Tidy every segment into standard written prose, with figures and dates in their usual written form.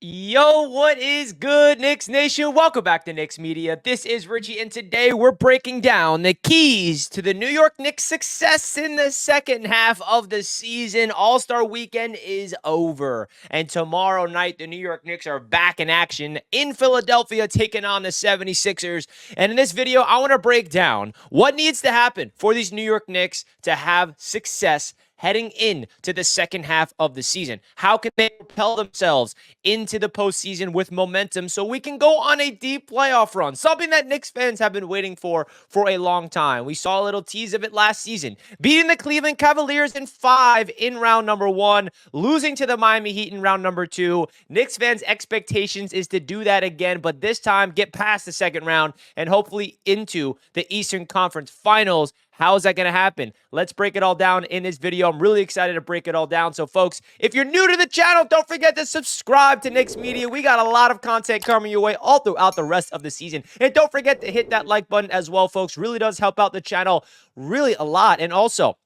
Yo, what is good, Knicks Nation? Welcome back to Knicks Media. This is Richie, and today we're breaking down the keys to the New York Knicks' success in the second half of the season. All-Star Weekend is over, and tomorrow night, the New York Knicks are back in action in Philadelphia, taking on the 76ers. And in this video, I want to break down what needs to happen for these New York Knicks to have success heading into the second half of the season. How can they propel themselves into the postseason with momentum so we can go on a deep playoff run? Something that Knicks fans have been waiting for a long time. We saw a little tease of it last season, beating the Cleveland Cavaliers in 5 in round number 1, losing to the Miami Heat in round number 2. Knicks fans' expectations is to do that again, but this time get past the second round and hopefully into the Eastern Conference Finals. How is that going to happen? Let's break it all down in this video. I'm really excited to break it all down. So, folks, if you're new to the channel, don't forget to subscribe to Knicks Media. We got a lot of content coming your way all throughout the rest of the season. And don't forget to hit that like button as well, folks. Really does help out the channel really a lot. And also,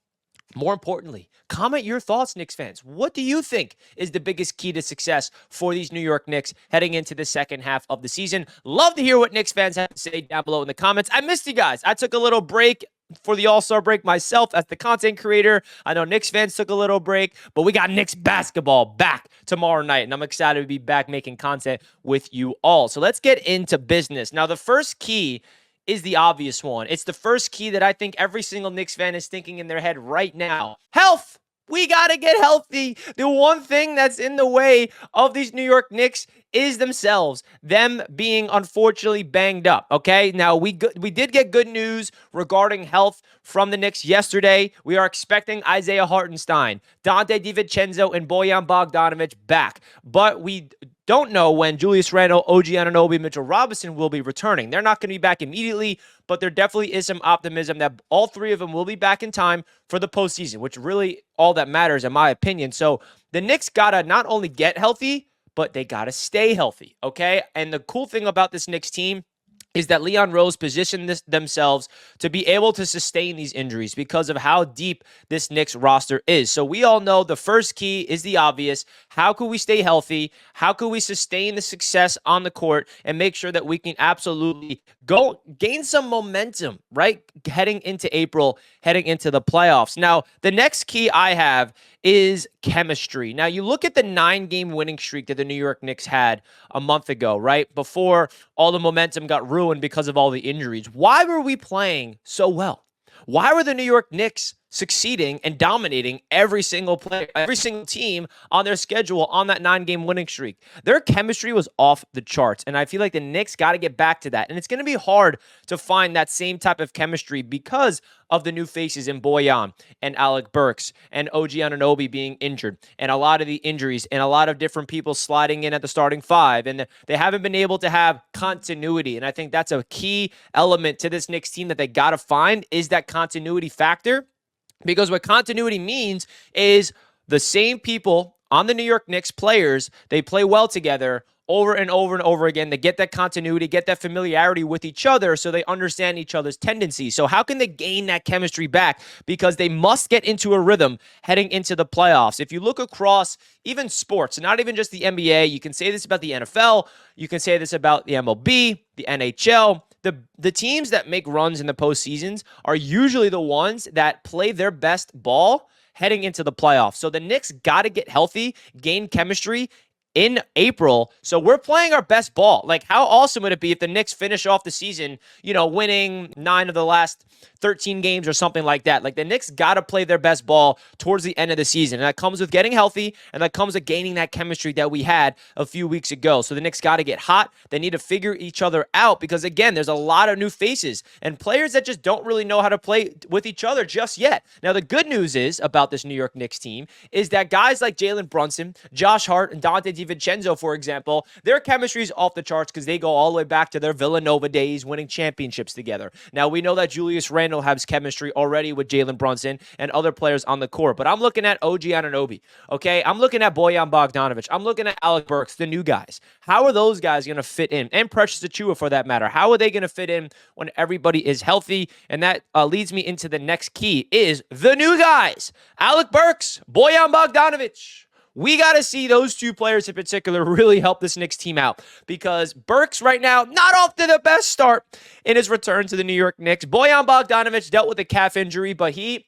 more importantly, comment your thoughts, Knicks fans. What do you think is the biggest key to success for these New York Knicks heading into the second half of the season? Love to hear what Knicks fans have to say down below in the comments. I missed you guys. I took a little break for the All-Star break myself as the content creator. I know Knicks fans took a little break, but we got Knicks basketball back tomorrow night, and I'm excited to be back making content with you all. So let's get into business. Now, the first key is the obvious one. It's the first key that I think every single Knicks fan is thinking in their head right now. Health! We got to get healthy. The one thing that's in the way of these New York Knicks is themselves, them being unfortunately banged up, okay? Now, we did get good news regarding health from the Knicks yesterday. We are expecting Isaiah Hartenstein, Dante DiVincenzo, and Bojan Bogdanovic back, but we don't know when Julius Randle, OG Anunoby, Mitchell Robinson will be returning. They're not going to be back immediately, but there definitely is some optimism that all three of them will be back in time for the postseason, which really all that matters in my opinion. So the Knicks got to not only get healthy, but they got to stay healthy, okay? And the cool thing about this Knicks team is that Leon Rose positioned themselves to be able to sustain these injuries because of how deep this Knicks roster is. So we all know the first key is the obvious. How can we stay healthy? How can we sustain the success on the court and make sure that we can absolutely go gain some momentum, right? Heading into April, heading into the playoffs. Now, the next key I have is chemistry. Now, you look at the 9-game winning streak that the New York Knicks had a month ago, right? Before all the momentum got ruined because of all the injuries. Why were we playing so well? Why were the New York Knicks succeeding and dominating every single player, every single team on their schedule on that 9-game winning streak? Their chemistry was off the charts, and I feel like the Knicks got to get back to that. And it's going to be hard to find that same type of chemistry because of the new faces in Bojan and Alec Burks and OG Anunoby being injured and a lot of the injuries and a lot of different people sliding in at the starting 5. And they haven't been able to have continuity. And I think that's a key element to this Knicks team that they got to find is that continuity factor. Because what continuity means is the same people on the New York Knicks players, they play well together over and over and over again. They get that continuity, get that familiarity with each other so they understand each other's tendencies. So how can they gain that chemistry back? Because they must get into a rhythm heading into the playoffs. If you look across even sports, not even just the NBA, you can say this about the NFL, you can say this about the MLB, the NHL. The teams that make runs in the postseasons are usually the ones that play their best ball heading into the playoffs. So the Knicks got to get healthy, gain chemistry in April. So we're playing our best ball. Like, how awesome would it be if the Knicks finish off the season, winning 9 of the last 13 games or something like that? Like, the Knicks got to play their best ball towards the end of the season. And that comes with getting healthy, and that comes with gaining that chemistry that we had a few weeks ago. So the Knicks got to get hot. They need to figure each other out because, again, there's a lot of new faces and players that just don't really know how to play with each other just yet. Now, the good news is about this New York Knicks team is that guys like Jalen Brunson, Josh Hart, and Dante DiVincenzo, for example, their chemistry is off the charts because they go all the way back to their Villanova days winning championships together. Now, we know that Julius Randle has chemistry already with Jalen Brunson and other players on the court, but I'm looking at OG Anunoby, okay? I'm looking at Bojan Bogdanovic. I'm looking at Alec Burks, the new guys. How are those guys going to fit in? And Precious Achiuwa, for that matter. How are they going to fit in when everybody is healthy? And that leads me into the next key is the new guys. Alec Burks, Bojan Bogdanovic. We got to see those two players in particular really help this Knicks team out, because Burks right now, not off to the best start in his return to the New York Knicks. Bojan Bogdanovic dealt with a calf injury, but he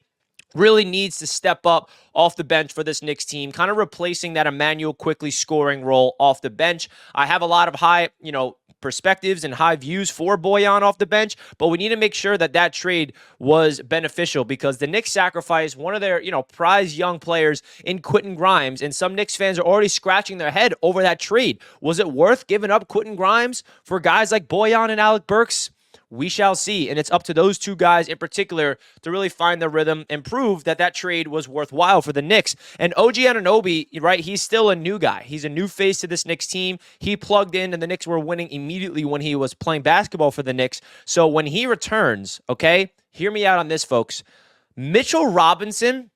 really needs to step up off the bench for this Knicks team, kind of replacing that Emmanuel quickly scoring role off the bench. I have a lot of high, perspectives and high views for Bojan off the bench, but we need to make sure that that trade was beneficial, because the Knicks sacrificed one of their, prize young players in Quentin Grimes, and some Knicks fans are already scratching their head over that trade. Was it worth giving up Quentin Grimes for guys like Bojan and Alec Burks? We shall see, and it's up to those two guys in particular to really find their rhythm and prove that that trade was worthwhile for the Knicks. And OG Anunoby, right, he's still a new guy. He's a new face to this Knicks team. He plugged in, and the Knicks were winning immediately when he was playing basketball for the Knicks. So when he returns, okay, hear me out on this, folks. Mitchell Robinson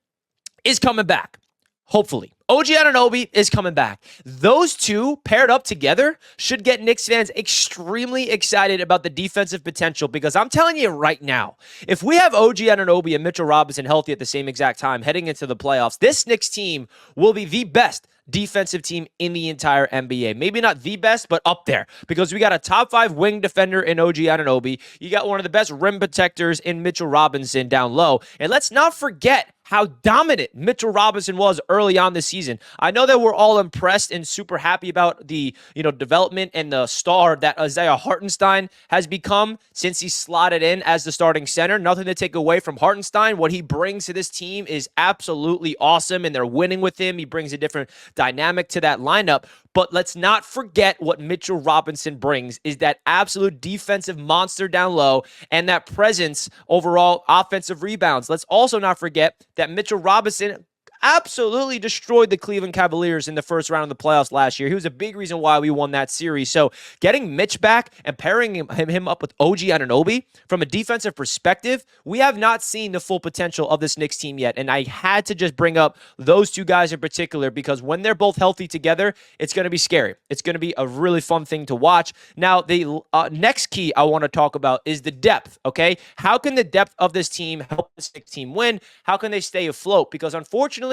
is coming back. Hopefully. OG Anunoby is coming back. Those two paired up together should get Knicks fans extremely excited about the defensive potential, because I'm telling you right now, if we have OG Anunoby and Mitchell Robinson healthy at the same exact time heading into the playoffs, this Knicks team will be the best defensive team in the entire NBA. Maybe not the best, but up there, because we got a top 5 wing defender in OG Anunoby. You got one of the best rim protectors in Mitchell Robinson down low. And let's not forget how dominant Mitchell Robinson was early on this season. I know that we're all impressed and super happy about the, development and the star that Isaiah Hartenstein has become since he slotted in as the starting center. Nothing to take away from Hartenstein. What he brings to this team is absolutely awesome, and they're winning with him. He brings a different dynamic to that lineup. But let's not forget what Mitchell Robinson brings is that absolute defensive monster down low and that presence overall offensive rebounds. Let's also not forget that Mitchell Robinson absolutely destroyed the Cleveland Cavaliers in the first round of the playoffs last year. He was a big reason why we won that series. So getting Mitch back and pairing him up with OG Anunoby, from a defensive perspective, we have not seen the full potential of this Knicks team yet. And I had to just bring up those two guys in particular, because when they're both healthy together, it's going to be scary. It's going to be a really fun thing to watch. Now, the next key I want to talk about is the depth, okay? How can the depth of this team help this Knicks team win? How can they stay afloat? Because unfortunately,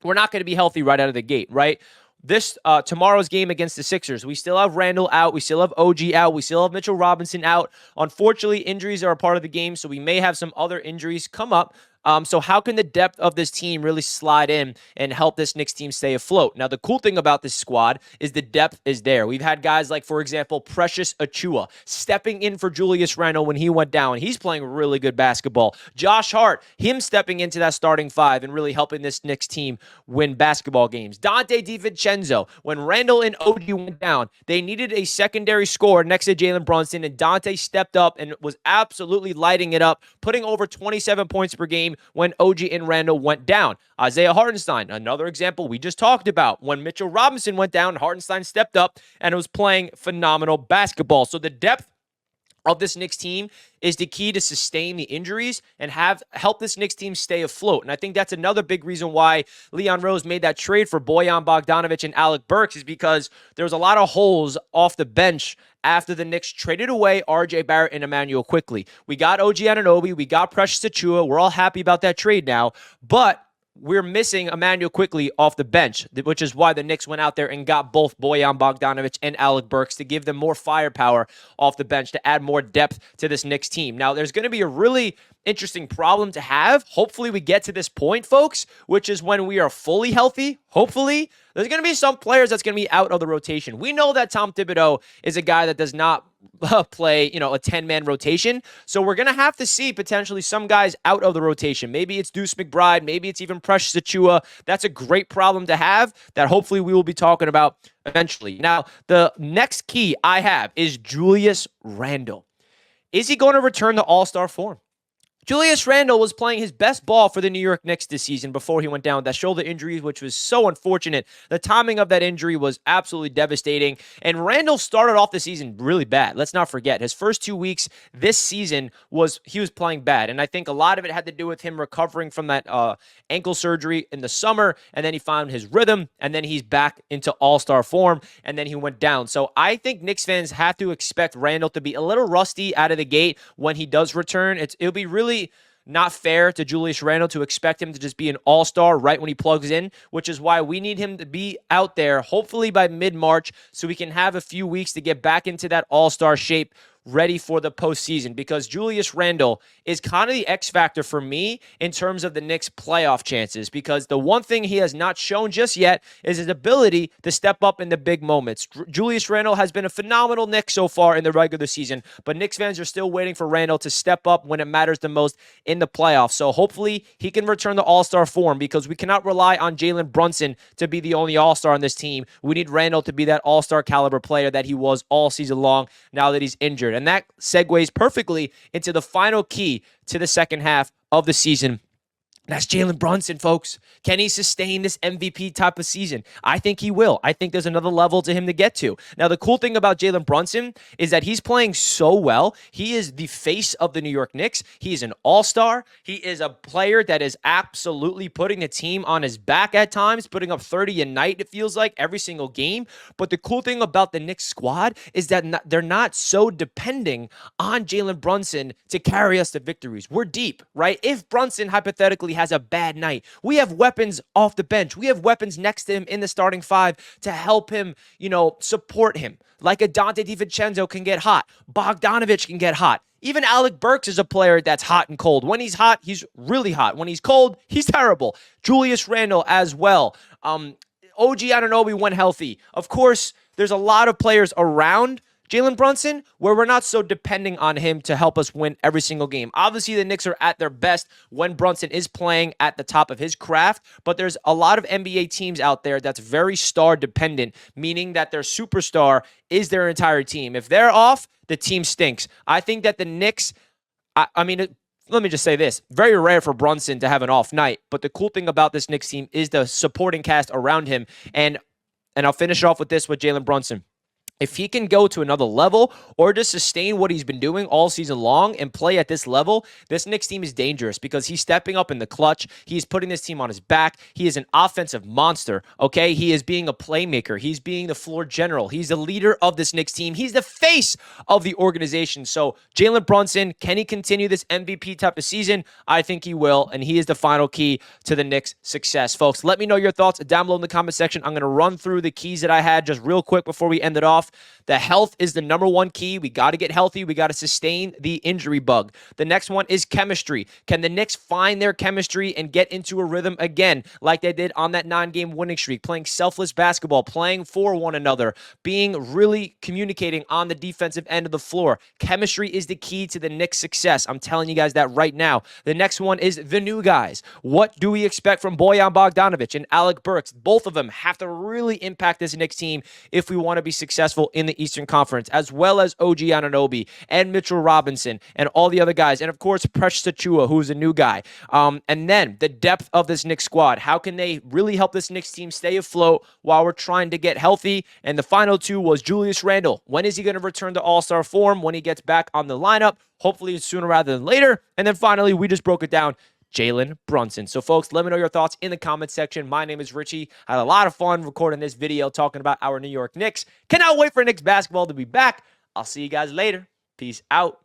we're not going to be healthy right out of the gate, right? This tomorrow's game against the Sixers, we still have Randle out. We still have OG out. We still have Mitchell Robinson out. Unfortunately, injuries are a part of the game, so we may have some other injuries come up. So how can the depth of this team really slide in and help this Knicks team stay afloat? Now, the cool thing about this squad is the depth is there. We've had guys like, for example, Precious Achiuwa stepping in for Julius Randle when he went down. He's playing really good basketball. Josh Hart, him stepping into that starting 5 and really helping this Knicks team win basketball games. Dante DiVincenzo, when Randle and OG went down, they needed a secondary scorer next to Jalen Brunson, and Dante stepped up and was absolutely lighting it up, putting over 27 points per game when OG and Randle went down. Isaiah Hartenstein, another example we just talked about. When Mitchell Robinson went down, Hartenstein stepped up and was playing phenomenal basketball. So the depth of this Knicks team is the key to sustain the injuries and help this Knicks team stay afloat. And I think that's another big reason why Leon Rose made that trade for Bojan Bogdanovic and Alec Burks, is because there was a lot of holes off the bench after the Knicks traded away R.J. Barrett and Emmanuel quickly. We got OG Anunoby, we got Precious Achiuwa. We're all happy about that trade now, but we're missing Emmanuel quickly off the bench, which is why the Knicks went out there and got both Bojan Bogdanovic and Alec Burks to give them more firepower off the bench to add more depth to this Knicks team. Now, there's going to be a really interesting problem to have. Hopefully we get to this point, folks, which is when we are fully healthy. Hopefully there's going to be some players that's going to be out of the rotation. We know that Tom Thibodeau is a guy that does not play, a 10-man rotation. So we're going to have to see potentially some guys out of the rotation. Maybe it's Deuce McBride. Maybe it's even Precious Achiuwa. That's a great problem to have that hopefully we will be talking about eventually. Now, the next key I have is Julius Randle. Is he going to return to all-star form? Julius Randle was playing his best ball for the New York Knicks this season before he went down with that shoulder injury, which was so unfortunate. The timing of that injury was absolutely devastating, and Randle started off the season really bad. Let's not forget, his first 2 weeks this season he was playing bad, and I think a lot of it had to do with him recovering from that ankle surgery in the summer, and then he found his rhythm, and then he's back into all-star form, and then he went down. So I think Knicks fans have to expect Randle to be a little rusty out of the gate when he does return. It'll be really not fair to Julius Randle to expect him to just be an all-star right when he plugs in, which is why we need him to be out there hopefully by mid-March so we can have a few weeks to get back into that all-star shape ready for the postseason, because Julius Randle is kind of the X factor for me in terms of the Knicks' playoff chances, because the one thing he has not shown just yet is his ability to step up in the big moments. Julius Randle has been a phenomenal Knick so far in the regular season, but Knicks fans are still waiting for Randle to step up when it matters the most in the playoffs. So hopefully he can return to all-star form, because we cannot rely on Jalen Brunson to be the only all-star on this team. We need Randle to be that all-star caliber player that he was all season long now that he's injured. And that segues perfectly into the final key to the second half of the season. That's Jalen Brunson, folks. Can he sustain this MVP type of season? I think he will. I think there's another level to him to get to. Now, the cool thing about Jalen Brunson is that he's playing so well. He is the face of the New York Knicks. He is an all-star. He is a player that is absolutely putting the team on his back at times, putting up 30 a night, it feels like, every single game. But the cool thing about the Knicks squad is that they're not so depending on Jalen Brunson to carry us to victories. We're deep, right? If Brunson hypothetically has a bad night, we have weapons off the bench. We have weapons next to him in the starting five to help him, support him. Like a Dante DiVincenzo can get hot. Bogdanovich can get hot. Even Alec Burks is a player that's hot and cold. When he's hot, he's really hot. When he's cold, he's terrible. Julius Randle as well. OG Anunoby when healthy. Of course, there's a lot of players around Jalen Brunson where we're not so depending on him to help us win every single game. Obviously, the Knicks are at their best when Brunson is playing at the top of his craft, but there's a lot of NBA teams out there that's very star dependent, meaning that their superstar is their entire team. If they're off, the team stinks. I think that the Knicks, let me just say this. Very rare for Brunson to have an off night, but the cool thing about this Knicks team is the supporting cast around him. And I'll finish it off with this with Jalen Brunson. If he can go to another level or just sustain what he's been doing all season long and play at this level, this Knicks team is dangerous because he's stepping up in the clutch. He's putting this team on his back. He is an offensive monster, okay? He is being a playmaker. He's being the floor general. He's the leader of this Knicks team. He's the face of the organization. So Jalen Brunson, can he continue this MVP type of season? I think he will, and he is the final key to the Knicks' success. Folks, let me know your thoughts down below in the comment section. I'm going to run through the keys that I had just real quick before we end it off. The health is the number one key. We got to get healthy. We got to sustain the injury bug. The next one is chemistry. Can the Knicks find their chemistry and get into a rhythm again like they did on that 9-game winning streak, playing selfless basketball, playing for one another, being really communicating on the defensive end of the floor? Chemistry is the key to the Knicks' success. I'm telling you guys that right now. The next one is the new guys. What do we expect from Bojan Bogdanovich and Alec Burks? Both of them have to really impact this Knicks team if we want to be successful in the Eastern Conference, as well as OG Anunoby and Mitchell Robinson and all the other guys. And of course, Precious Achiuwa, who's a new guy. And then the depth of this Knicks squad. How can they really help this Knicks team stay afloat while we're trying to get healthy? And the final two was Julius Randle. When is he going to return to all-star form? When he gets back on the lineup? Hopefully sooner rather than later. And then finally, we just broke it down. Jalen Brunson. So, folks, let me know your thoughts in the comment section. My name is Richie. I had a lot of fun recording this video talking about our New York Knicks. Cannot wait for Knicks basketball to be back. I'll see you guys later. Peace out.